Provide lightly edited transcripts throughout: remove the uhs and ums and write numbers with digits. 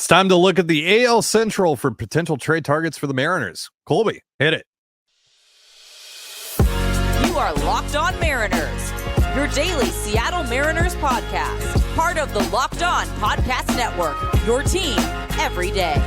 It's time to look at the AL Central for potential trade targets for the Mariners. Colby, hit it. You are Locked On Mariners, your daily Seattle Mariners podcast. Part of the Locked On Podcast Network, your team every day.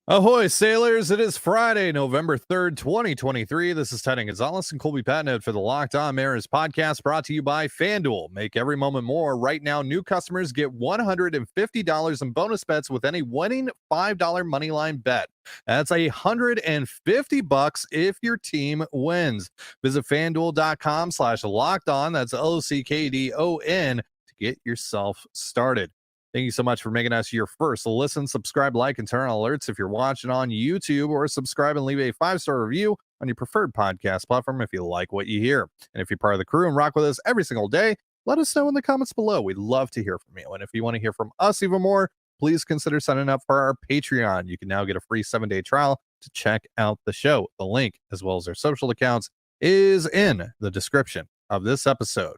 Ahoy, sailors. It is Friday, November 3rd, 2023. This is Trident Gonzalez and Colby Patnett for the Locked On Mariners podcast, brought to you by FanDuel. Make every moment more. Right now, new customers get $150 in bonus bets with any winning $5 moneyline bet. That's $150 if your team wins. Visit FanDuel.com/LockedOn. That's LOCKDON to get yourself started. Thank you so much for making us your first listen. Subscribe, like, and turn on alerts if you're watching on YouTube, or subscribe and leave a 5-star review on your preferred podcast platform if you like what you hear. And if you're part of the crew and rock with us every single day, let us know in the comments below. We'd love to hear from you. And if you want to hear from us even more, please consider signing up for our Patreon. You can now get a free 7-day trial to check out the show. The link, as well as our social accounts, is in the description of this episode.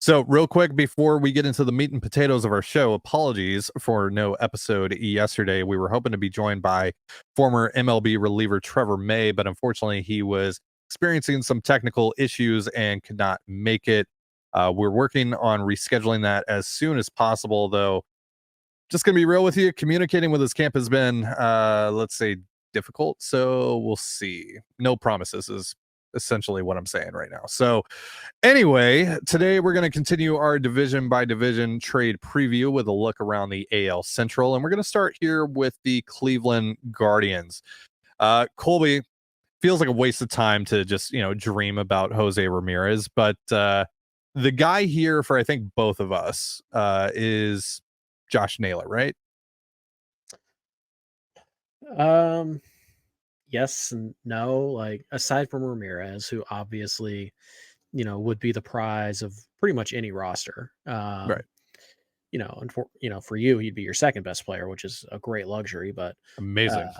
So real quick, before we get into the meat and potatoes of our show, apologies for no episode yesterday. We were hoping to be joined by former MLB reliever Trevor May, but unfortunately he was experiencing some technical issues and could not make it. We're working on rescheduling that as soon as possible, though. Just going to be real with you, communicating with his camp has been, let's say, difficult. So we'll see. No promises is essentially what I'm saying right now. So anyway, today we're going to continue our division by division trade preview with a look around the AL Central. And we're going to start here with the Cleveland Guardians. Colby, feels like a waste of time to just, dream about Jose Ramirez. But the guy here for, I think, both of us is Josh Naylor, right? Yes and no. Like, aside from Ramirez, who obviously, would be the prize of pretty much any roster. Right. And for you, he'd be your second best player, which is a great luxury. But amazing.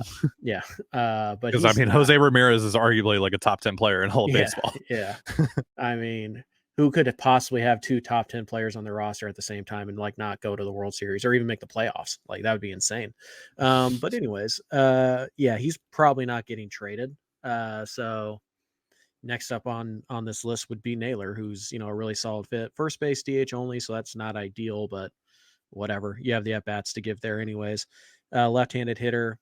Yeah. But because Jose Ramirez is arguably like a top 10 player in all of baseball. Yeah. I mean, who could possibly have two top 10 players on their roster at the same time and like not go to the World Series or even make the playoffs? Like, that would be insane. But anyways, he's probably not getting traded. So next up on this list would be Naylor, who's, a really solid fit. First base DH only, so that's not ideal, but whatever. You have the at-bats to give there anyways. Left-handed hitter,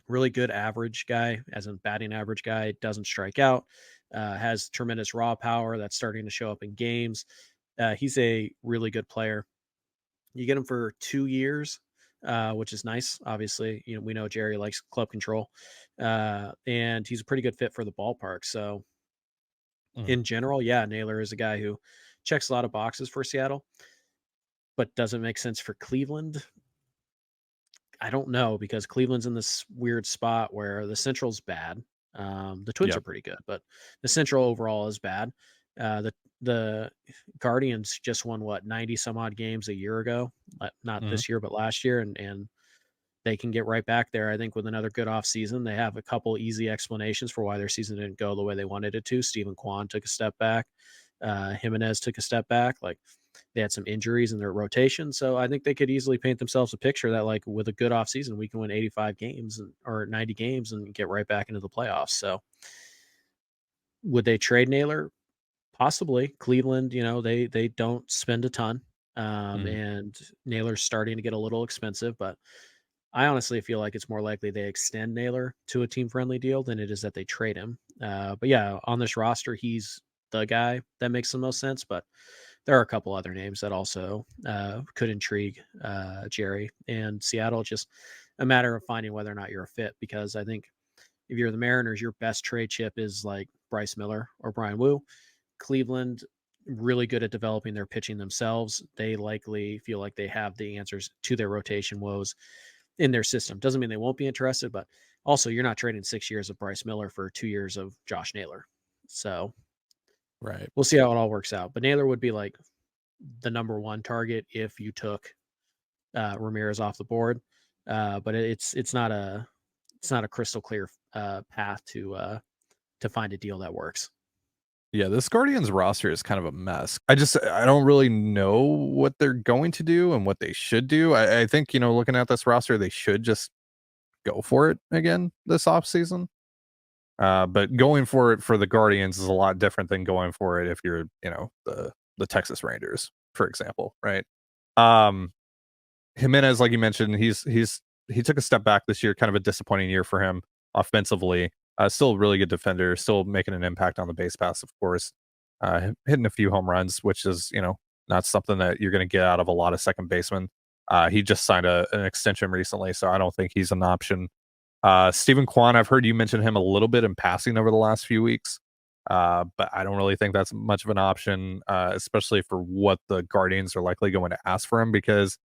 really good average guy, as in batting average guy, doesn't strike out, has tremendous raw power that's starting to show up in games. He's a really good player. You get him for 2 years, which is nice. Obviously, we know Jerry likes club control, and he's a pretty good fit for the ballpark. So in general, Naylor is a guy who checks a lot of boxes for Seattle, but doesn't make sense for Cleveland. I don't know, because Cleveland's in this weird spot where the Central's bad. The Twins are pretty good, but the Central overall is bad. The Guardians just won 90 some odd games a year ago, not this year, but last year. And they can get right back there. I think with another good off season, they have a couple easy explanations for why their season didn't go the way they wanted it to. Stephen Kwan took a step back. Jimenez took a step back. Like, they had some injuries in their rotation. So I think they could easily paint themselves a picture that, like, with a good offseason, we can win 85 games or 90 games and get right back into the playoffs. So would they trade Naylor? Possibly. Cleveland, they don't spend a ton. And Naylor's starting to get a little expensive, but I honestly feel like it's more likely they extend Naylor to a team-friendly deal than it is that they trade him. But yeah, on this roster, he's the guy that makes the most sense, but there are a couple other names that also could intrigue Jerry and Seattle. It's just a matter of finding whether or not you're a fit, because I think if you're the Mariners, your best trade chip is like Bryce Miller or Brian Wu. Cleveland, really good at developing their pitching themselves. They likely feel like they have the answers to their rotation woes in their system. Doesn't mean they won't be interested, but also you're not trading 6 years of Bryce Miller for 2 years of Josh Naylor. So right, we'll see how it all works out. But Naylor would be like the number one target if you took Ramirez off the board. But it's not a crystal clear path to find a deal that works. Yeah, this Guardians roster is kind of a mess. I don't really know what they're going to do and what they should do. I think, looking at this roster, they should just go for it again this offseason. But going for it for the Guardians is a lot different than going for it if you're, the Texas Rangers, for example, right? Jimenez, like you mentioned, he took a step back this year, kind of a disappointing year for him offensively. Still a really good defender, still making an impact on the base pass, of course. Hitting a few home runs, which is, not something that you're going to get out of a lot of second basemen. He just signed an extension recently, so I don't think he's an option. Stephen Kwan, I've heard you mention him a little bit in passing over the last few weeks, but I don't really think that's much of an option, especially for what the Guardians are likely going to ask for him, because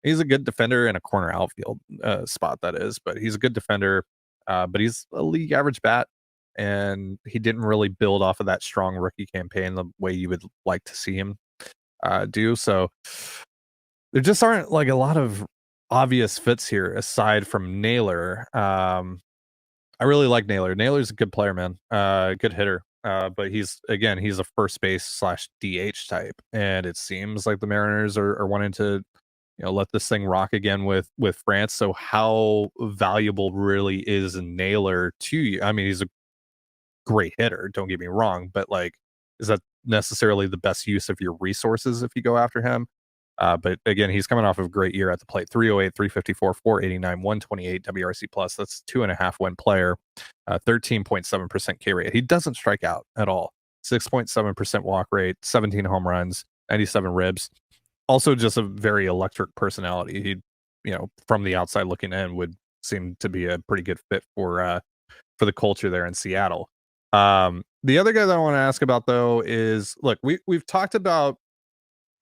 he's a good defender in a corner outfield spot, that is, but he's a good defender, but he's a league average bat, and he didn't really build off of that strong rookie campaign the way you would like to see him do. So there just aren't like a lot of obvious fits here aside from Naylor. I really like Naylor. Naylor's a good player, man. Good hitter. But he's a first base / DH type, and it seems like the Mariners are wanting to, let this thing rock again with France. So how valuable really is Naylor to you? I mean, he's a great hitter, don't get me wrong, but like, is that necessarily the best use of your resources if you go after him? But again, he's coming off of a great year at the plate. 308, 354, 489, 128 WRC plus. That's 2.5 win player, 13.7% K rate. He doesn't strike out at all. 6.7% walk rate, 17 home runs, 97 ribs. Also just a very electric personality. He, from the outside looking in, would seem to be a pretty good fit for the culture there in Seattle. The other guy that I want to ask about, though, is, look, we've talked about,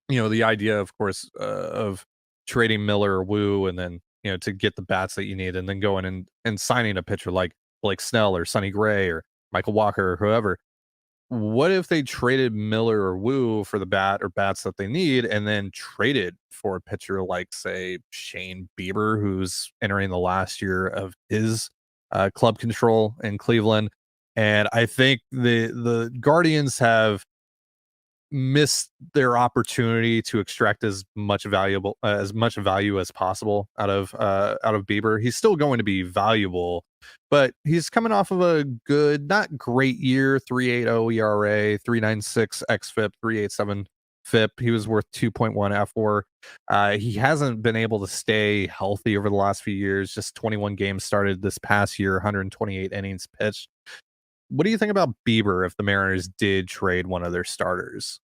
the idea, of course, of trading Miller or Wu, and then, to get the bats that you need, and then going and signing a pitcher like Blake Snell or Sonny Gray or Michael Walker or whoever. What if they traded Miller or Wu for the bat or bats that they need, and then traded for a pitcher like, say, Shane Bieber, who's entering the last year of his club control in Cleveland? And I think the Guardians have missed their opportunity to extract as much value as possible out of Bieber. He's still going to be valuable, but he's coming off of a good, not great year. 3.80 ERA, 3.96 xFIP, 3.87 FIP. He was worth 2.1 FWAR. He hasn't been able to stay healthy over the last few years. Just 21 games started this past year, 128 innings pitched. What do you think about Bieber if the Mariners did trade one of their starters?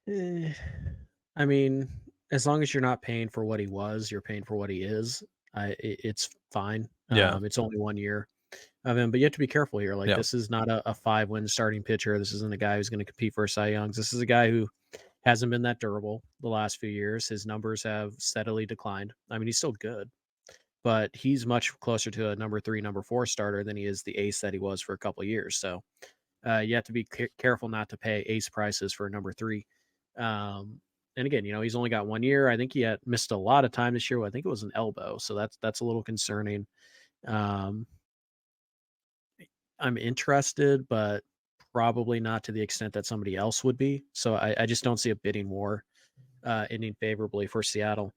I mean, as long as you're not paying for what he was, you're paying for what he is. It's fine. Yeah. It's only 1 year of him, but you have to be careful here. Like, Yeah. this is not a 5-win starting pitcher. This isn't a guy who's going to compete for Cy Youngs. This is a guy who hasn't been that durable the last few years. His numbers have steadily declined. I mean, he's still good, but he's much closer to a number 3, number 4 starter than he is the ace that he was for a couple of years. So you have to be careful not to pay ace prices for a number 3. And again, he's only got 1 year. I think he had missed a lot of time this year. I think it was an elbow, so that's a little concerning. I'm interested, but probably not to the extent that somebody else would be. So I just don't see a bidding war ending favorably for Seattle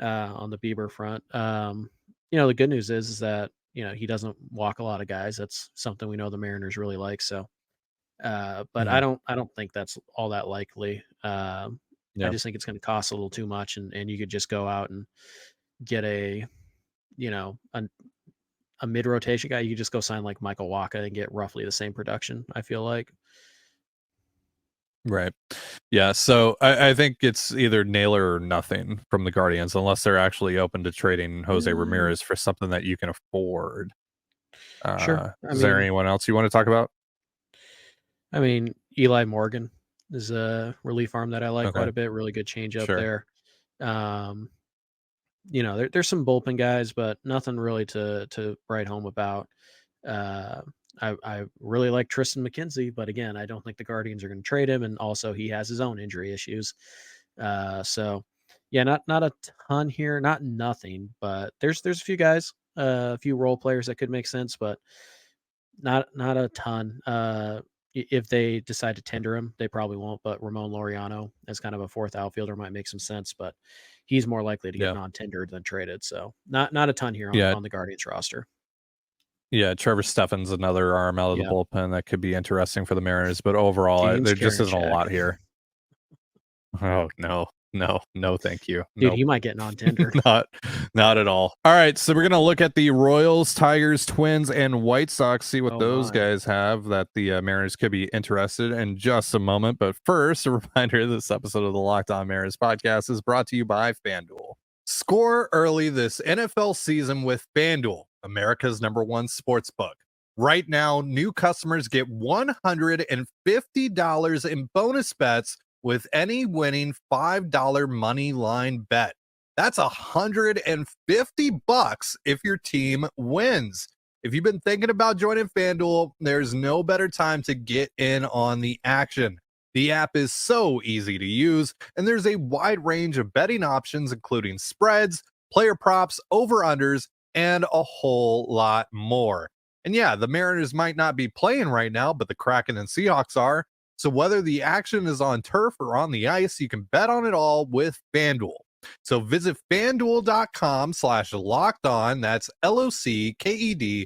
on the Bieber front. The good news is that he doesn't walk a lot of guys. That's something we know the Mariners really like. So, but I don't think that's all that likely. I just think it's going to cost a little too much, and you could just go out and get a mid rotation guy. You could just go sign like Michael Wacha and get roughly the same production, I feel like. Right. Yeah. So I think it's either Naylor or nothing from the Guardians, unless they're actually open to trading Jose Ramirez for something that you can afford. Sure. Is there anyone else you want to talk about? I mean, Eli Morgan is a relief arm that I like quite a bit. Really good change up there. There's some bullpen guys, but nothing really to write home about. I really like Tristan McKenzie, but again, I don't think the Guardians are going to trade him, and also he has his own injury issues. So yeah, not a ton here, not nothing, but there's a few guys, a few role players that could make sense, but Not a ton. If they decide to tender him, they probably won't. But Ramon Laureano as kind of a fourth outfielder might make some sense. But he's more likely to get Yeah. non-tendered than traded. So not a ton here Yeah. on the Guardians roster. Yeah, Trevor Steffen's another arm out of the Yeah. bullpen that could be interesting for the Mariners, but overall, James there just isn't a Karinchak. lot here. Oh no, thank you. Dude, Nope. he might get non-tendered. not at all. All right, so we're gonna look at the Royals, Tigers, Twins, and White Sox. See what Oh, those my. guys have that the Mariners could be interested in just a moment. But first, a reminder: this episode of the Locked On Mariners podcast is brought to you by FanDuel. Score early this NFL season with FanDuel, America's #1 sportsbook. Right now, new customers get $150 in bonus bets with any winning $5 money line bet. That's $150 if your team wins. If you've been thinking about joining FanDuel, there's no better time to get in on the action. The app is so easy to use, and there's a wide range of betting options, including spreads, player props, over-unders, and a whole lot more. And yeah, the Mariners might not be playing right now, but the Kraken and Seahawks are. So whether the action is on turf or on the ice, you can bet on it all with FanDuel. So visit FanDuel.com/lockedon, that's LOCKEDON,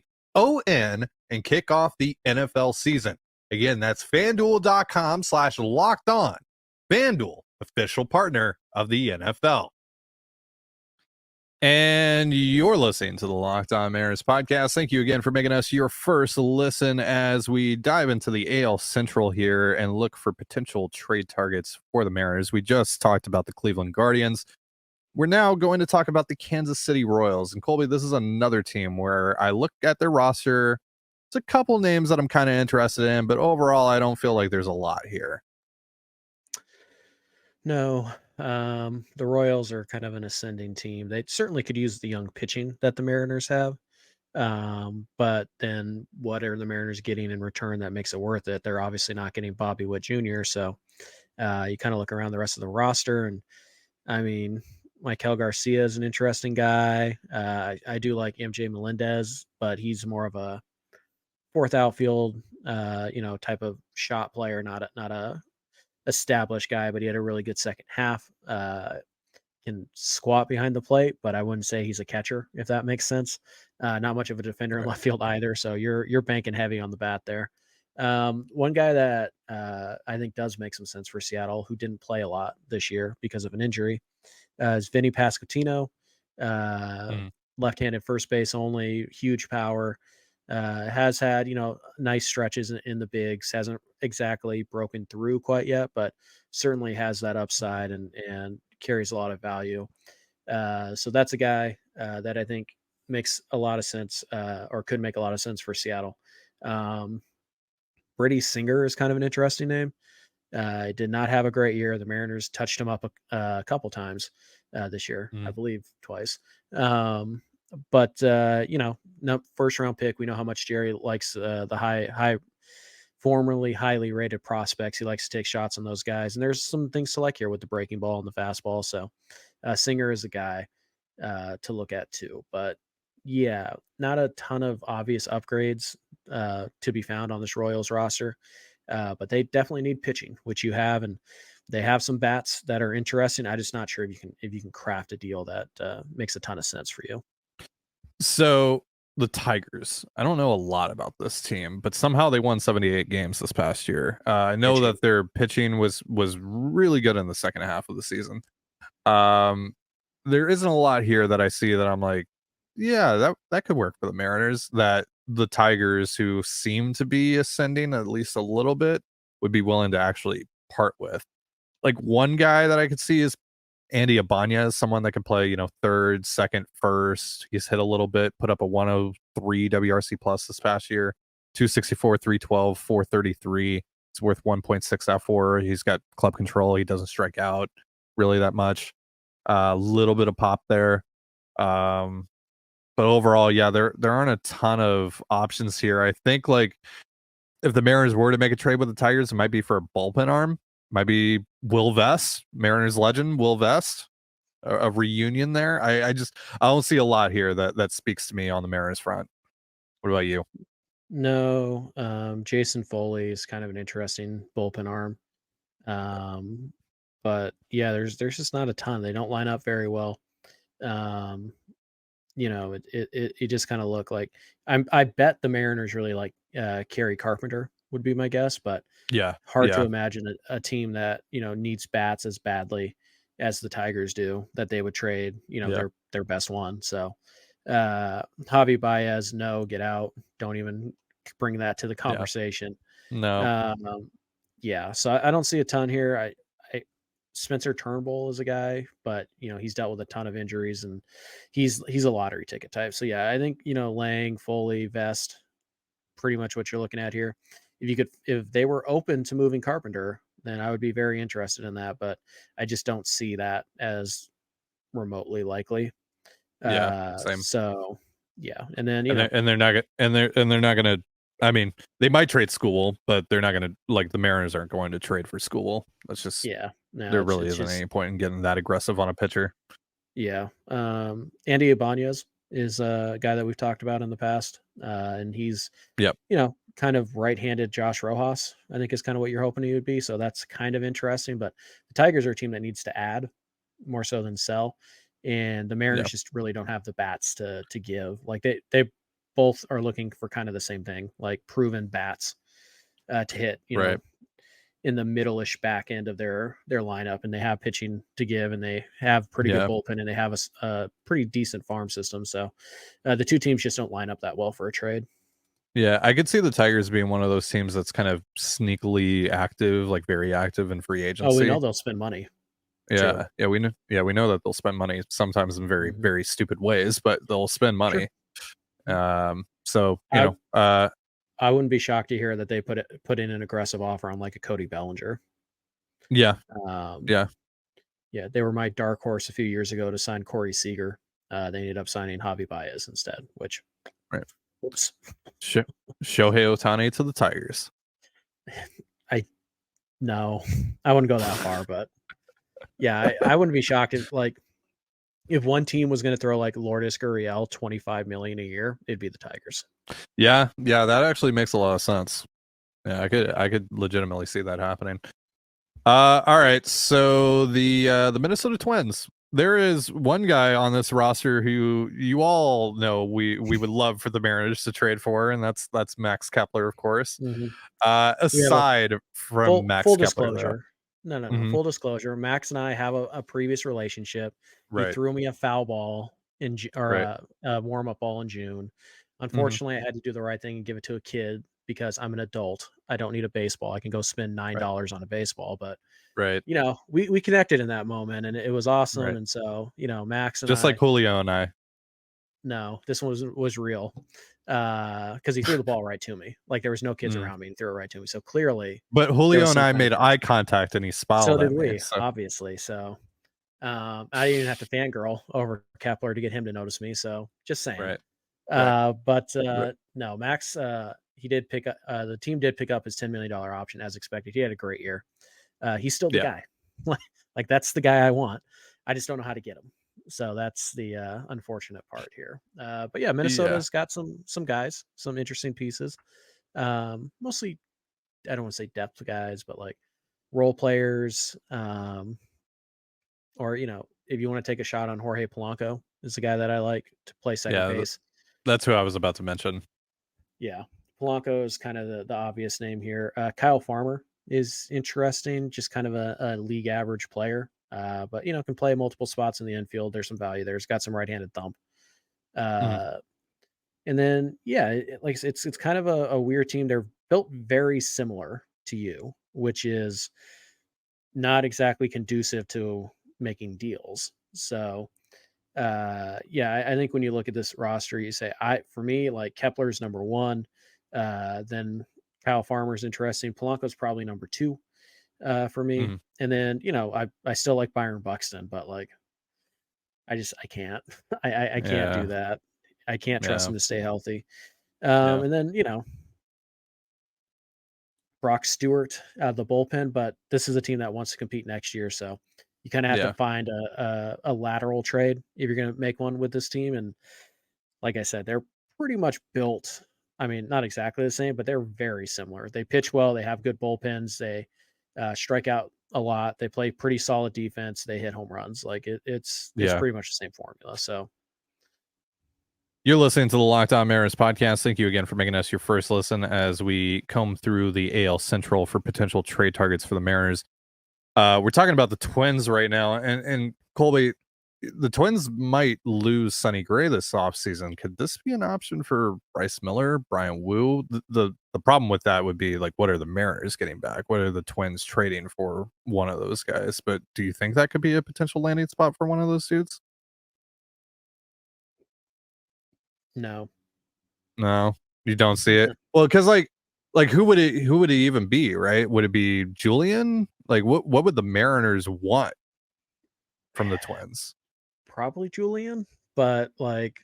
and kick off the NFL season. Again, that's FanDuel.com/lockedon. FanDuel, official partner of the NFL. And you're listening to the Locked On Mariners podcast. Thank you again for making us your first listen as we dive into the AL Central here and look for potential trade targets for the Mariners. We just talked about the Cleveland Guardians. We're now going to talk about the Kansas City Royals. And Colby, this is another team where I look at their roster. There's a couple names that I'm kind of interested in, but overall, I don't feel like there's a lot here. No, the Royals are kind of an ascending team. They certainly could use the young pitching that the Mariners have. But then what are the Mariners getting in return that makes it worth it? They're obviously not getting Bobby Witt Jr. So you kind of look around the rest of the roster, and I mean, Michael Garcia is an interesting guy. I do like MJ Melendez, but he's more of a fourth outfield, type of shot player, not a established guy, but he had a really good second half. Can squat behind the plate, but I wouldn't say he's a catcher, if that makes sense. Not much of a defender in left field either. So you're banking heavy on the bat there. One guy that I think does make some sense for Seattle, who didn't play a lot this year because of an injury, is Vinny Pasquantino. Left-handed first base only, huge power. Has had nice stretches in the bigs. Hasn't exactly broken through quite yet, but certainly has that upside and carries a lot of value. So that's a guy that I think makes a lot of sense, or could make a lot of sense for Seattle. Brady Singer is kind of an interesting name. Did not have a great year. The Mariners touched him up a couple times this year, I believe twice. But no first round pick. We know how much Jerry likes the formerly highly rated prospects. He likes to take shots on those guys, and there's some things to like here with the breaking ball and the fastball. So Singer is a guy to look at too. But yeah, not a ton of obvious upgrades to be found on this Royals roster. But they definitely need pitching, which you have, and they have some bats that are interesting. I'm just not sure if you can craft a deal that makes a ton of sense for you. So the Tigers, I don't know a lot about this team, but somehow they won 78 games this past year. I know that their pitching was really good in the second half of the season. There isn't a lot here that I see that I'm like, yeah, that could work for the Mariners. That the Tigers, who seem to be ascending at least a little bit, would be willing to actually part with. Like, one guy that I could see is Andy Ibanez, someone that can play, third, second, first. He's hit a little bit, put up a 103 WRC plus this past year, 264, 312, 433. It's worth 1.6 F4. He's got club control. He doesn't strike out really that much. A little bit of pop there. But overall, yeah, there aren't a ton of options here. I think, like, if the Mariners were to make a trade with the Tigers, it might be for a bullpen arm. Might be Will Vest, Mariners legend Will Vest, a reunion there. I don't see a lot here that speaks to me on the Mariners front. What about you? No. Jason Foley is kind of an interesting bullpen arm. But yeah, there's just not a ton. They don't line up very well. Um, it just kind of look like I bet the Mariners really like Kerry Carpenter would be my guess, but Yeah, hard to yeah, imagine a team that needs bats as badly as the Tigers do that they would trade yeah, their best one. So Javi Baez, no, get out. Don't even bring that to the yeah. conversation. No, Um, yeah, so I don't see a ton here. I Spencer Turnbull is a guy, but he's dealt with a ton of injuries and he's a lottery ticket type. So yeah, I think Lang, Foley, Vest, pretty much what you're looking at here. If they were open to moving Carpenter, then I would be very interested in that, but I just don't see that as remotely likely. yeah, same. So yeah, and then And they're not gonna and they're not gonna. I mean, they might trade School, but they're not gonna like the Mariners aren't going to trade for School. That's just yeah, no, there it's really it's isn't just any point in getting that aggressive on a pitcher. yeah. Andy Ibanez is a guy that we've talked about in the past, and he's Yep. kind of right-handed Josh Rojas. I think is kind of what you're hoping he would be. So that's kind of interesting. But the Tigers are a team that needs to add more so than sell, and the Yeah. Mariners just really don't have the bats to give. Like they both are looking for kind of the same thing, like proven bats to hit. Right. In the middle-ish back end of their lineup, and they have pitching to give, and they have pretty good Yeah. bullpen, and they have a pretty decent farm system. So the two teams just don't line up that well for a trade. Yeah, I could see the Tigers being one of those teams that's kind of sneakily active, like very active in free Oh, we agency. know they'll spend money. Yeah, yeah, we know. Yeah, we know that they'll spend money sometimes in very, Mhm. very stupid ways, but they'll spend Sure. money. So I I wouldn't be shocked to hear that they put in an aggressive offer on like a Cody Bellinger. yeah, Um, yeah, yeah, they were my dark horse a few years ago to sign Corey Seager. They ended up signing Javi Baez instead, which, right. whoops, Shohei Ohtani to the Tigers. I no, I wouldn't go that far, but yeah, I wouldn't be shocked if one team was going to throw like Lourdes Gurriel 25 million a year, it'd be the Tigers. Yeah, yeah, that actually makes a lot of sense. Yeah, I could legitimately see that happening. All right, so the Minnesota Twins. There is one guy on this roster who you all know we would love for the Mariners to trade for, and that's Max Kepler, of course. Mm-hmm. We have a Aside from Max full Kepler, though. disclosure. No. Mhm. Full disclosure. Max and I have a previous relationship. He Right, threw me a foul ball or right. a warm up ball in June. Mhm. Unfortunately, I had to do the right thing and give it to a kid because I'm an adult. I don't need a baseball. I can go spend nine Right, dollars on a baseball. But right, we connected in that moment, and it was awesome. right. And so Max and Just like I. Julio and I. No, this one was real. Because he threw the ball right to me. Like there was no kids Mm. around me. He threw it right to me. So clearly But there Julio was and some I kind of made eye connection. contact, and he So smiled did at me. we, So obviously. So I didn't even have to fangirl over Kepler to get him to notice me. So just saying. right, right, But right. no, Max. He did pick up. The team did pick up his $10 million option as expected. He had a great year. He's still the Yeah, guy. like that's the guy I want. I just don't know how to get him. So that's the unfortunate part here. But yeah, yeah, Minnesota's got some guys, some interesting pieces. Mostly, I don't want to say depth guys, but like role players. Or if you want to take a shot on Jorge Polanco, is the guy that I like to play second yeah. base. That's who I was about to mention. Yeah, Polanco is kind of the obvious name here. Kyle Farmer is interesting, just kind of a league average player, but can play multiple spots in the infield. There's some value there. He's got some right-handed thump. Mhm. Uh, and then yeah, like it's kind of a weird team. They're built very similar to you, which is not exactly conducive to making deals. So yeah, I think when you look at this roster, you say, for me, like Kepler's number one, then Kyle Farmer's interesting. Polanco's probably number two for me. Mhm. And then, I still like Byron Buxton, but like I can't. I can't do Yeah, that. I can't trust yeah, him to stay healthy. yeah, And then, Brock Stewart out of the bullpen, but this is a team that wants to compete next year. So you kind of have to yeah, find a lateral trade if you're going to make one with this team. And like I said, they're pretty much built I mean, not exactly the same, but they're very similar. They pitch well. They have good bullpens. They strike out a lot. They play pretty solid defense. They hit home runs. Like it's Yeah. pretty much the same formula. So You're listening to the Locked On Mariners podcast. Thank you again for making us your first listen as we comb through the AL Central for potential trade targets for the Mariners. We're talking about the Twins right now, and Colby, the Twins might lose Sonny Gray this offseason. Could this be an option for Bryce Miller, Brian Wu? The problem with that would be, like, what are the Mariners getting back? What are the Twins trading for one of those guys? But do you think that could be a potential landing spot for one of those dudes? no. No, you don't see it. Well, because like who would it even be, right? Would it be Julian? Like what would the Mariners want from the Twins? Probably Julian, but like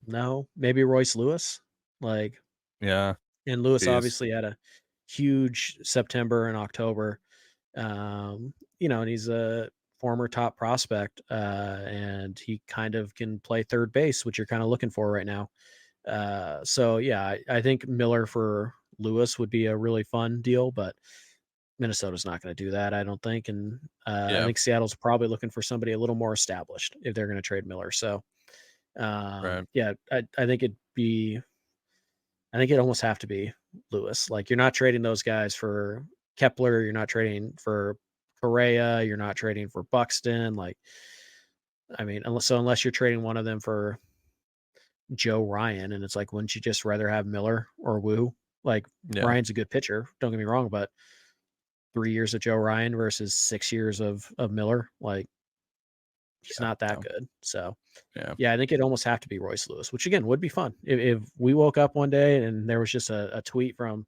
no, maybe Royce Lewis. Like, Yeah, and Lewis geez. obviously had a huge September and October. And he's a former top prospect, and he kind of can play third base, which you're kind of looking for right now. So yeah, I think Miller for Lewis would be a really fun deal, but Minnesota's not going to do that, I don't think. And I Yeah, think Seattle's probably looking for somebody a little more established if they're going to trade Miller. So right. yeah, I think I think it'd almost have to be Lewis. Like you're not trading those guys for Kepler, you're not trading for Correa, you're not trading for Buxton. Like, I mean, unless you're trading one of them for Joe Ryan, and it's like, wouldn't you just rather have Miller or Wu? Like Yeah, Ryan's a good pitcher, don't get me wrong, but 3 years of Joe Ryan versus 6 years of Miller, like he's yeah, not that no, good. So yeah, yeah, I think it'd almost have to be Royce Lewis, which again would be fun. If we woke up one day and there was just a tweet from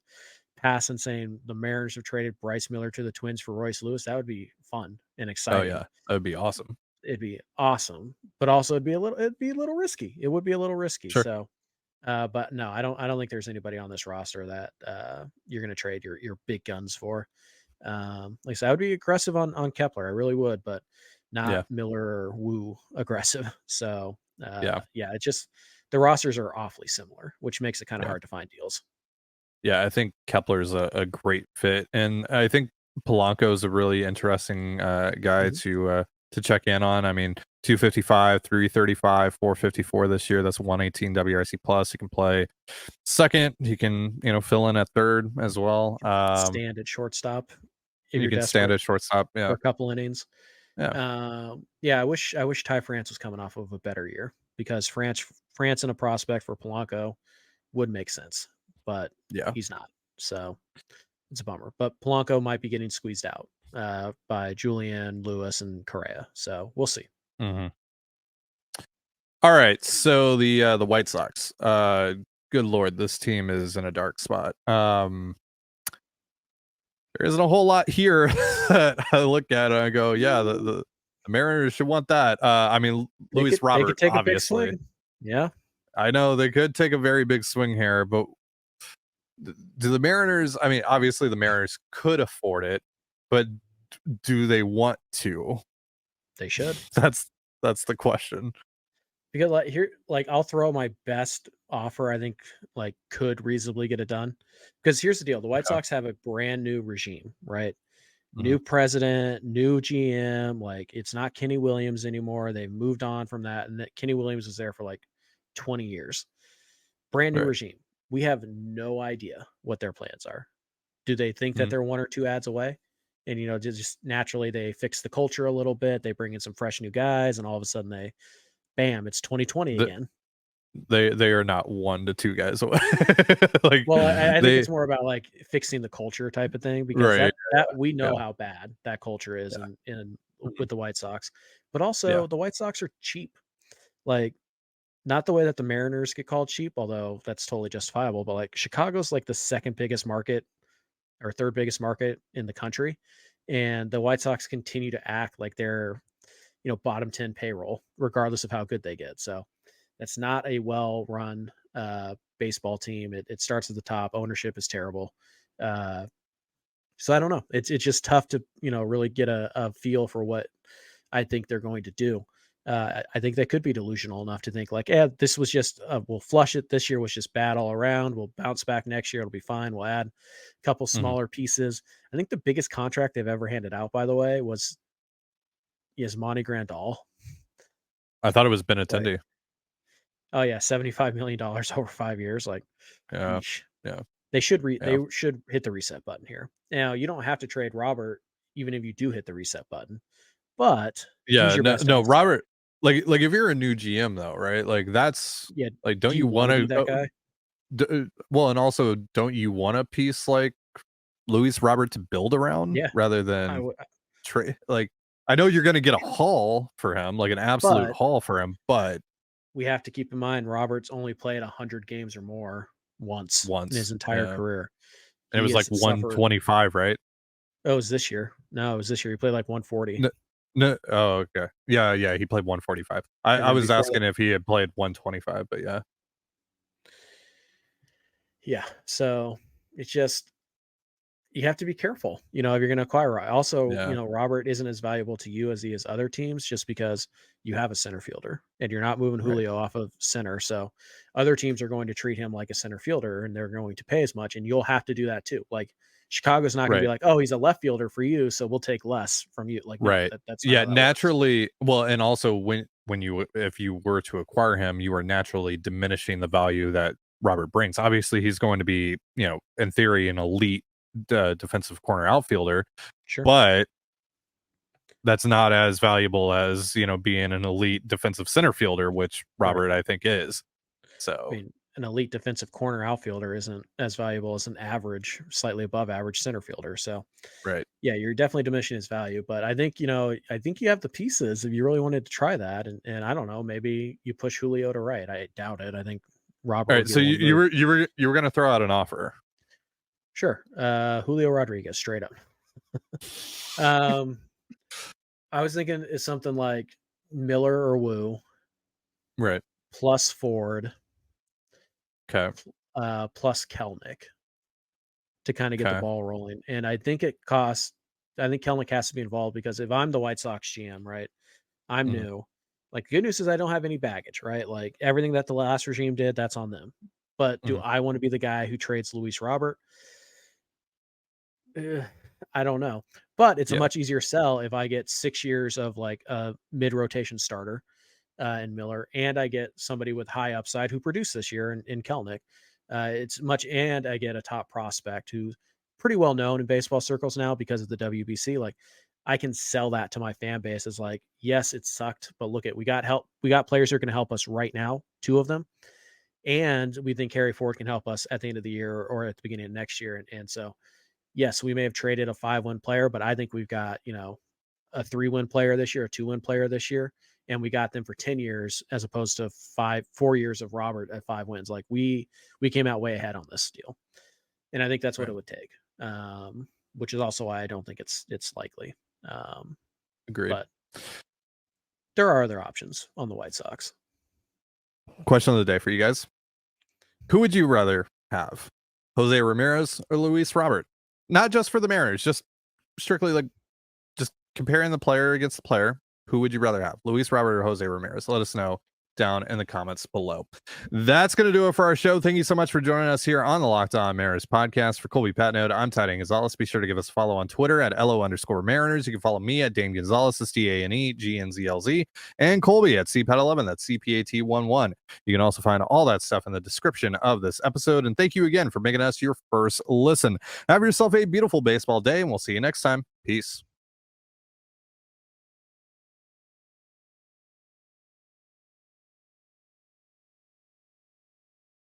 Passan saying the Mariners have traded Bryce Miller to the Twins for Royce Lewis, that would be fun and oh exciting. yeah, that would be awesome. It'd be awesome, but also it'd be a little risky. It would be a little risky. Sure. So but no, I don't think there's anybody on this roster that you're gonna trade your big guns for. Like I said, I would be aggressive on Kepler. I really would, but not Yeah, Miller or Wu aggressive. So yeah, yeah, it just the rosters are awfully similar, which makes it kind of yeah, hard to find deals. yeah. I think Kepler's a great fit, and I think Polanco is a really interesting guy Mhm. to check in on. I mean, 255, 335, 454 this year. That's 118 WRC plus. He can play second. He can, fill in at third as well. Stand at shortstop if You you're can stand desperate at shortstop. for Yeah, a couple innings. yeah, Yeah, I wish Ty France was coming off of a better year because France and a prospect for Polanco would make sense, but yeah. he's not. So it's a bummer. But Polanco might be getting squeezed out by Julian, Lewis, and Correa. So we'll see. hmm All right. So the White Sox. Good Lord, this team is in a dark spot. There isn't a whole lot here that I look at and I go, yeah, the Mariners should want that. I mean, Luis They could Robert, take a big obviously. swing. Yeah. I know they could take a very big swing here, but do the Mariners? I mean, obviously the Mariners could afford it, but do they want to? They should. That's the question. Because I'll throw my best offer I think like could reasonably get it done. Because here's the deal. The White Yeah. Sox have a brand new regime, right? Mhm. New president, new GM. Like it's not Kenny Williams anymore. They've moved on from that. And that Kenny Williams was there for like 20 years. Brand new Right. regime. We have no idea what their plans are. Do they think that Mhm. they're one or two ads away? And just naturally they fix the culture a little bit. They bring in some fresh new guys, and all of a sudden bam, it's 2020 The, again. they are not 1 to 2 guys away. Like Well, I think they it's more about like fixing the culture type of thing because right. that we Yeah. know how bad that culture is Yeah. in Mhm. with the White Sox. But Yeah. also the White Sox are cheap. Like not the way that the Mariners get called cheap, although that's totally justifiable, but like Chicago's like the second biggest market or third biggest market in the country. And the White Sox continue to act like they're, bottom 10 payroll, regardless of how good they get. So that's not a well run baseball team. It starts at the top. Ownership is terrible. Uh, so I don't know. It's just tough to, really get a feel for what I think they're going to do. I think they could be delusional enough to think like, yeah, this was just we'll flush it. This year was just bad all around. We'll bounce back next year. It'll be fine. We'll add a couple smaller pieces. I think the biggest contract they've ever handed out, by the way, was Yasmani Grandal. I thought it was Benintendi. Like, oh yeah, $75 million over 5 years. Like, Yeah, yeesh. yeah. They should hit the reset button here. Now you don't have to trade Robert, even if you do hit the reset button. But Yeah, your best no, asset. Robert. Like if you're a new GM though, right? Like that's like, don't do you want be that guy? Well, and also, don't you want a piece like Luis Robert to build around rather than trade? Like, I know you're going to get a haul for him, like an absolute haul for him, but we have to keep in mind Robert's only played 100 games or more once in his entire career. And it was like 125, right? Oh, it was this year. No, it was this year. He played like 140. No. Oh, okay. Yeah. He played 145. I was asking if he had played 125, but yeah. Yeah. So it's just, you have to be careful, if you're going to acquire. Also, Robert isn't as valuable to you as he is other teams, just because you have a center fielder and you're not moving Julio off of center. So other teams are going to treat him like a center fielder and they're going to pay as much, and you'll have to do that too. Like, Chicago's not going to be like, oh, he's a left fielder for you, so we'll take less from you. Like, no, that's not naturally works. Well, and also if you were to acquire him, you are naturally diminishing the value that Robert brings. Obviously, he's going to be, in theory, an elite defensive corner outfielder, but that's not as valuable as being an elite defensive center fielder, which Robert I think is. So an elite defensive corner outfielder isn't as valuable as an average, slightly above average center fielder. So yeah, you're definitely diminishing his value. But I think you have the pieces if you really wanted to try that, and I don't know, maybe you push Julio to right. I doubt it. I think Robert. All right, so you were going to throw out an offer. Sure. Julio Rodriguez, straight up. I was thinking it's something like Miller or Wu. Right. Plus Ford. Okay. Plus Kelnick to kind of get the ball rolling. And I think Kelnick has to be involved, because if I'm the White Sox GM, right, I'm new. Like, the good news is I don't have any baggage, right? Like, everything that the last regime did, that's on them. But do I want to be the guy who trades Luis Robert? I don't know, but it's a much easier sell if I get 6 years of like a mid-rotation starter in Miller, and I get somebody with high upside who produced this year in Kelnick. And I get a top prospect who's pretty well known in baseball circles now because of the WBC. Like, I can sell that to my fan base as like, yes, it sucked, but look, we got help. We got players who are going to help us right now, 2 of them. And we think Harry Ford can help us at the end of the year or at the beginning of next year. And so, yes, we may have traded a 5-win player, but I think we've got, a 3-win player this year, a 2-win player this year, and we got them for 10 years as opposed to 4 years of Robert at 5 wins. Like, we came out way ahead on this deal, and I think that's what it would take. Which is also why I don't think it's likely. Agreed. But there are other options on the White Sox. Question of the day for you guys: who would you rather have, Jose Ramirez or Luis Robert? Not just for the Mariners, just strictly like just comparing the player against the player. Who would you rather have, Luis Robert or Jose Ramirez? Let us know down in the comments below. That's going to do it for our show. Thank you so much for joining us here on the Locked On Mariners podcast. For Colby Patnode, I'm Trident Gonzalez. Be sure to give us a follow on Twitter at LO_Mariners. You can follow me at Dane Gonzalez, that's DANEGNZLZ, and Colby at CPAT11, that's CPAT11. You can also find all that stuff in the description of this episode. And thank you again for making us your first listen. Have yourself a beautiful baseball day, and we'll see you next time. Peace.